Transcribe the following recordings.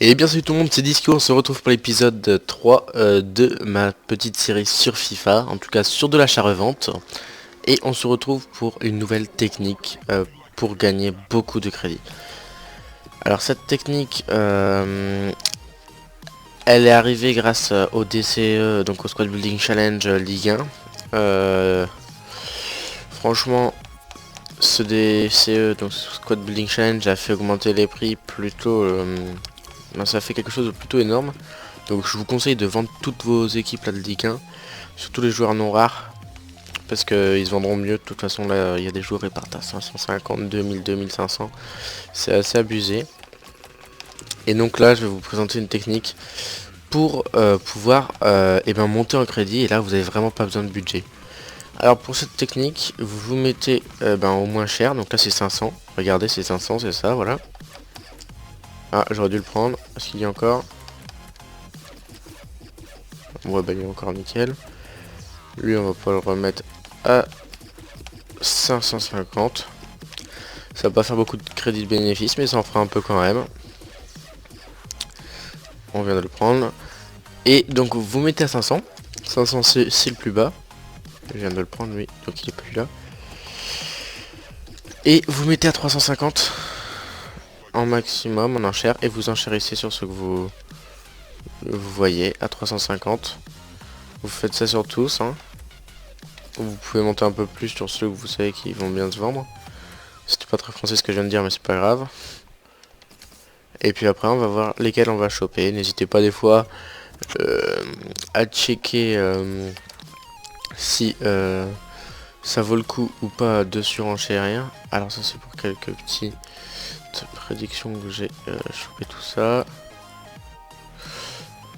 Et bien salut tout le monde, c'est Disco, on se retrouve pour l'épisode 3 de ma petite série sur FIFA, en tout cas sur de l'achat-revente. Et on se retrouve pour une nouvelle technique pour gagner beaucoup de crédit. Alors cette technique, elle est arrivée grâce au DCE, donc au Squad Building Challenge Ligue 1. Franchement, ce DCE, donc Squad Building Challenge, a fait augmenter les prix plutôt... ça fait quelque chose de plutôt énorme. Donc je vous conseille de vendre toutes vos équipes là de Ligue 1, surtout les joueurs non rares, parce qu'ils se vendront mieux. De toute façon là il y a des joueurs qui partent à 550, 2000, 2500, c'est assez abusé. Et donc là je vais vous présenter une technique pour pouvoir monter en crédit, et là vous avez vraiment pas besoin de budget. Alors pour cette technique, vous vous mettez au moins cher, donc là c'est 500, regardez c'est 500, c'est ça, voilà. Ah, j'aurais dû le prendre, parce qu'il y a encore... Ouais, bah il est encore nickel. Lui, on va pas le remettre à 550. Ça va pas faire beaucoup de crédit de bénéfice, mais ça en fera un peu quand même. On vient de le prendre. Et donc, vous mettez à 500. 500, c'est le plus bas. Je viens de le prendre, lui, donc il est plus là. Et vous mettez à 350 en maximum, en enchère, et vous enchérissez sur ce que vous voyez à 350. Vous faites ça sur tous, hein. Vous pouvez monter un peu plus sur ceux que vous savez qui vont bien se vendre. C'était pas très français ce que je viens de dire, mais c'est pas grave. Et puis après on va voir lesquels on va choper. N'hésitez pas des fois à checker si ça vaut le coup ou pas de surenchérir. Alors ça c'est pour quelques petites prédictions que j'ai chopé tout ça.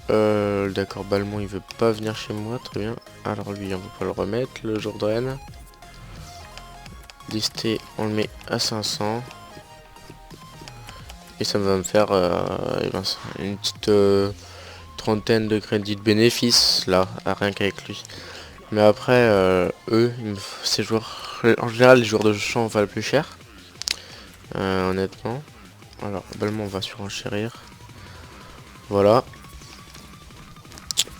D'accord, Balmont il veut pas venir chez moi, très bien. Alors lui on va pas le remettre, le Jordan. Listé, on le met à 500. Et ça va me faire une petite trentaine de crédits de bénéfices là, rien qu'avec lui. Mais après, eux, ces joueurs, en général les joueurs de champ valent plus cher, honnêtement. Alors, globalement on va surenchérir. Voilà.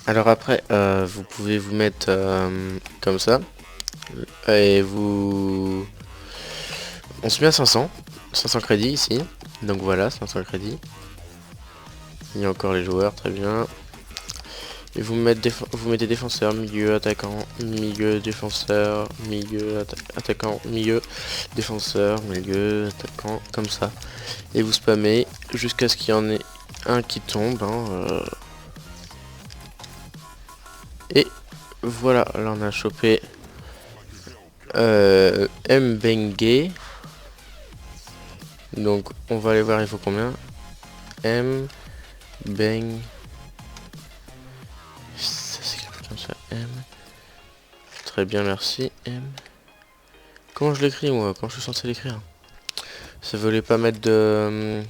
Alors après, vous pouvez vous mettre comme ça. Et vous... On se met à 500 crédits ici. Donc voilà, 500 crédits. Il y a encore les joueurs, très bien. Et vous mettez défenseur, milieu, attaquant, milieu, défenseur, milieu, attaquant, milieu, défenseur, milieu, attaquant, comme ça. Et vous spammez jusqu'à ce qu'il y en ait un qui tombe. Et voilà, là on a chopé Mbengue. Donc on va aller voir il faut combien. Mbeng. Ça s'écrit comme ça, M. Très bien, merci, M. Comment je l'écris moi? Comment je suis censé l'écrire? Ça voulait pas mettre de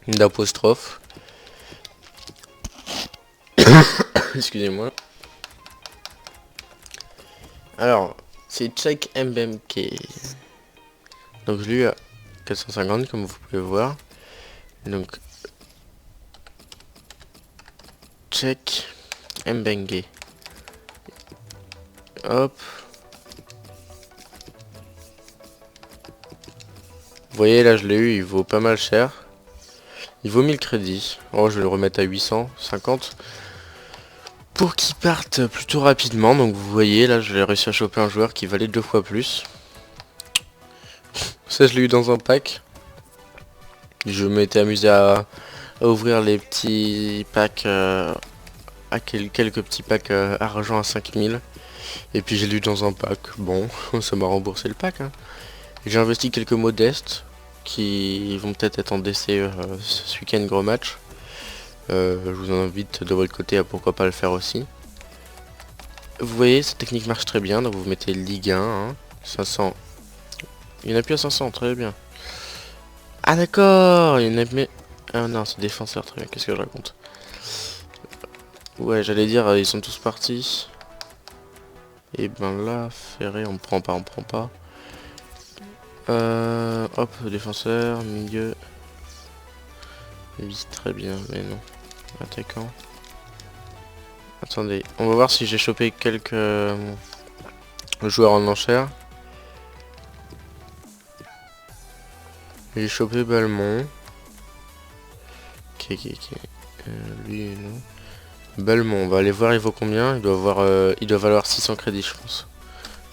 d'apostrophe. Excusez-moi. Alors, c'est Check Mbemke. Donc je l'ai eu à 450 comme vous pouvez voir. Donc Check Mbenge. Hop. Vous voyez là je l'ai eu, il vaut pas mal cher. Il vaut 1000 crédits. Oh je vais le remettre à 850. Pour qu'il parte plutôt rapidement. Donc vous voyez là j'ai réussi à choper un joueur qui valait 2 fois plus. Ça je l'ai eu dans un pack. Je m'étais amusé à ouvrir les petits packs, à quelques petits packs argent à 5000. Et puis j'ai lu dans un pack. Bon, ça m'a remboursé le pack. Hein. J'ai investi quelques modestes qui vont peut-être être en DCE ce week-end gros match. Je vous invite de votre côté à pourquoi pas le faire aussi. Vous voyez, cette technique marche très bien. Donc vous mettez Ligue 1, hein, 500. Il n'y en a plus à 500, très bien. Ah d'accord, il y en a plus... Ah non, c'est défenseur, très bien, qu'est-ce que je raconte? Ouais, j'allais dire, ils sont tous partis. Et ben là, Ferré, on prend pas, on prend pas. Hop, défenseur, milieu. Oui, très bien, mais non. Attaquant. Attendez, on va voir si j'ai chopé quelques joueurs en enchère. J'ai chopé Balmont. Ok. Lui, non. Balmont, on va aller voir, il vaut combien? Il doit valoir 600 crédits, je pense.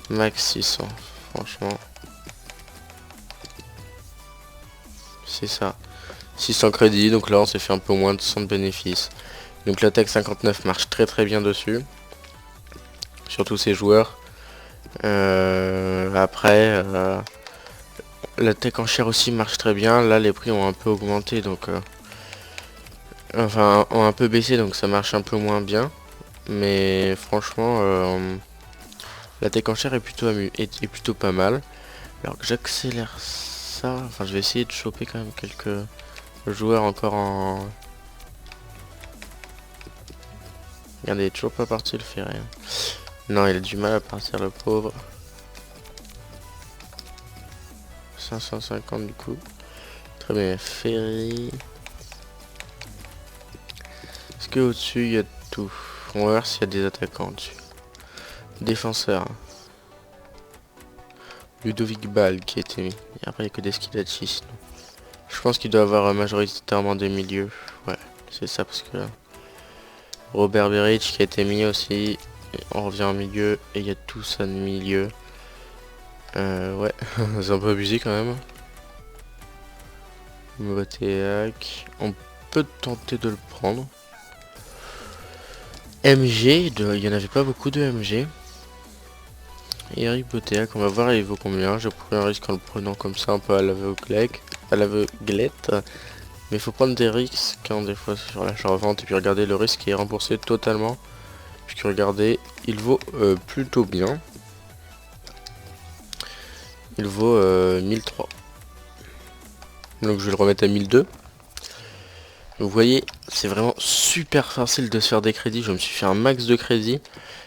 Max 600, franchement. C'est ça. 600 crédits, donc là on s'est fait un peu moins de 100 de bénéfices. Donc la Tech 59 marche très bien dessus. Surtout ces joueurs. Après, la Tech en chair aussi marche très bien. Là les prix ont un peu augmenté, donc... enfin, ont un peu baissé, donc ça marche un peu moins bien. Mais franchement, la Tech en chair est est plutôt pas mal. Alors que j'accélère ça... Enfin, je vais essayer de choper quand même quelques joueurs encore en... Regardez, il est toujours pas parti le ferry. Non, il a du mal à partir, le pauvre. 550 du coup. Très bien, ferry. Est-ce que au-dessus il y a tout? On va voir s'il y a des attaquants dessus. Défenseur. Ludovic Ball qui a été mis. Et après il n'y a que des Skilacci sinon. Je pense qu'il doit avoir majoritairement des milieux. Ouais, c'est ça parce que... Robert Beric qui a été mis aussi. Et on revient en milieu et il y a tout ça de milieu. Ouais, c'est un peu abusé quand même. Motéac. On peut tenter de le prendre. MG, il y en avait pas beaucoup de MG. Eric Botéac, on va voir il vaut combien. J'ai pris un risque en le prenant comme ça un peu à l'aveuglette. Mais il faut prendre des risques hein, des fois sur l'achat-revente et puis regardez le risque est remboursé totalement. Puisque regardez, il vaut plutôt bien. Il vaut 1003. Donc je vais le remettre à 1002. Vous voyez, c'est vraiment super facile de se faire des crédits. Je me suis fait un max de crédits.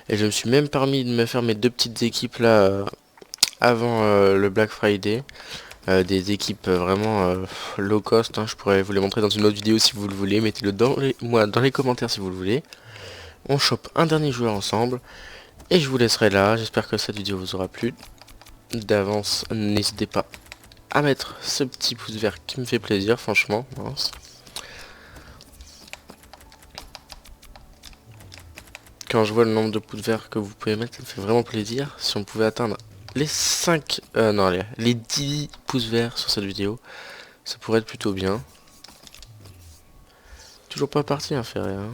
Et je me suis même permis de me faire mes deux petites équipes là avant le Black Friday. Des équipes vraiment low cost. Hein. Je pourrais vous les montrer dans une autre vidéo si vous le voulez. Mettez-le dans les commentaires si vous le voulez. On chope un dernier joueur ensemble. Et je vous laisserai là. J'espère que cette vidéo vous aura plu. D'avance, n'hésitez pas à mettre ce petit pouce vert qui me fait plaisir, franchement. Mince. Quand je vois le nombre de pouces verts que vous pouvez mettre, ça me fait vraiment plaisir. Si on pouvait atteindre les 5... non, les 10 pouces verts sur cette vidéo, ça pourrait être plutôt bien. Toujours pas parti, hein, Ferré. Hein.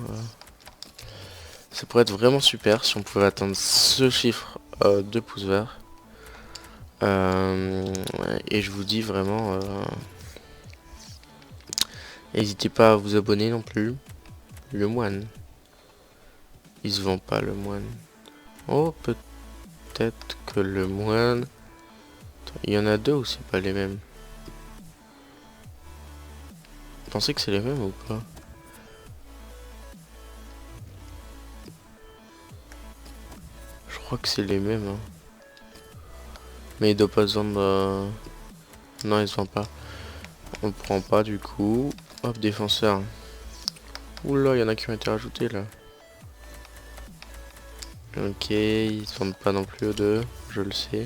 Ça pourrait être vraiment super si on pouvait atteindre ce chiffre de pouces verts. Et je vous dis vraiment... n'hésitez pas à vous abonner non plus. Le moine. Il se vend pas, le moine. Oh, peut-être que le moine... Il y en a deux ou c'est pas les mêmes? Vous pensez que c'est les mêmes ou pas? Je crois que c'est les mêmes. Hein. Mais il doit pas se vendre... Non, il se vend pas. On le prend pas du coup. Hop, défenseur. Oula, il y en a qui ont été rajoutés là. Ok, ils se vendent pas non plus aux deux, je le sais.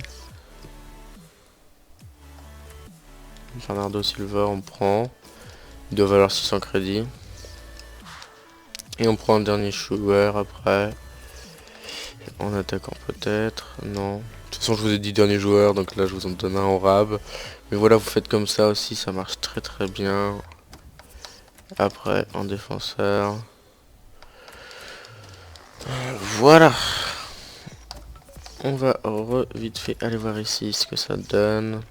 Bernardo Silva, on prend. Il doit valoir 600 crédits. Et on prend un dernier joueur après. En attaquant peut-être. Non. De toute façon, je vous ai dit dernier joueur, donc là, je vous en donne un en rab. Mais voilà, vous faites comme ça aussi, ça marche très bien. Après, en défenseur. Voilà. On va vite fait aller voir ici ce que ça donne.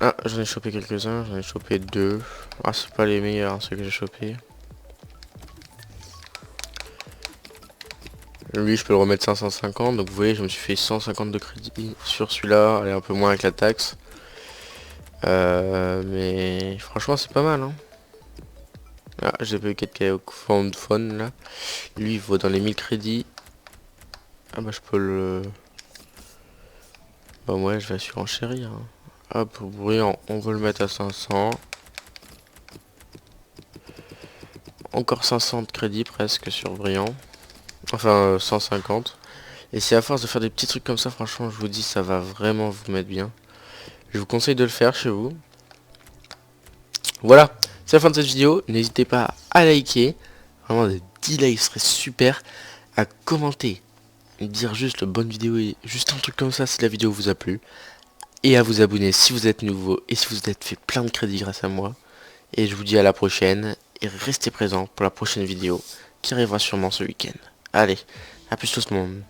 Ah, j'en ai chopé quelques-uns, j'en ai chopé deux. Ah, c'est pas les meilleurs, hein, ceux que j'ai chopés. Lui, je peux le remettre 550, donc vous voyez, je me suis fait 150 de crédit sur celui-là. Allez, un peu moins avec la taxe. Mais franchement, c'est pas mal, hein. Ah, j'ai pas eu 4K au phone là. Lui, il vaut dans les 1000 crédits. Ah bah, je peux le... Bah, ouais, je vais surenchérir. Hein. Hop, brillant, on veut le mettre à 500. Encore 500 de crédit presque sur brillant. Enfin 150. Et c'est à force de faire des petits trucs comme ça, franchement je vous dis ça va vraiment vous mettre bien. Je vous conseille de le faire chez vous. Voilà, c'est la fin de cette vidéo. N'hésitez pas à liker. Vraiment des 10 likes serait super. À commenter. Et dire juste le bonne vidéo et juste un truc comme ça si la vidéo vous a plu. Et à vous abonner si vous êtes nouveau et si vous êtes fait plein de crédits grâce à moi. Et je vous dis à la prochaine. Et restez présents pour la prochaine vidéo qui arrivera sûrement ce week-end. Allez, à plus tout le monde.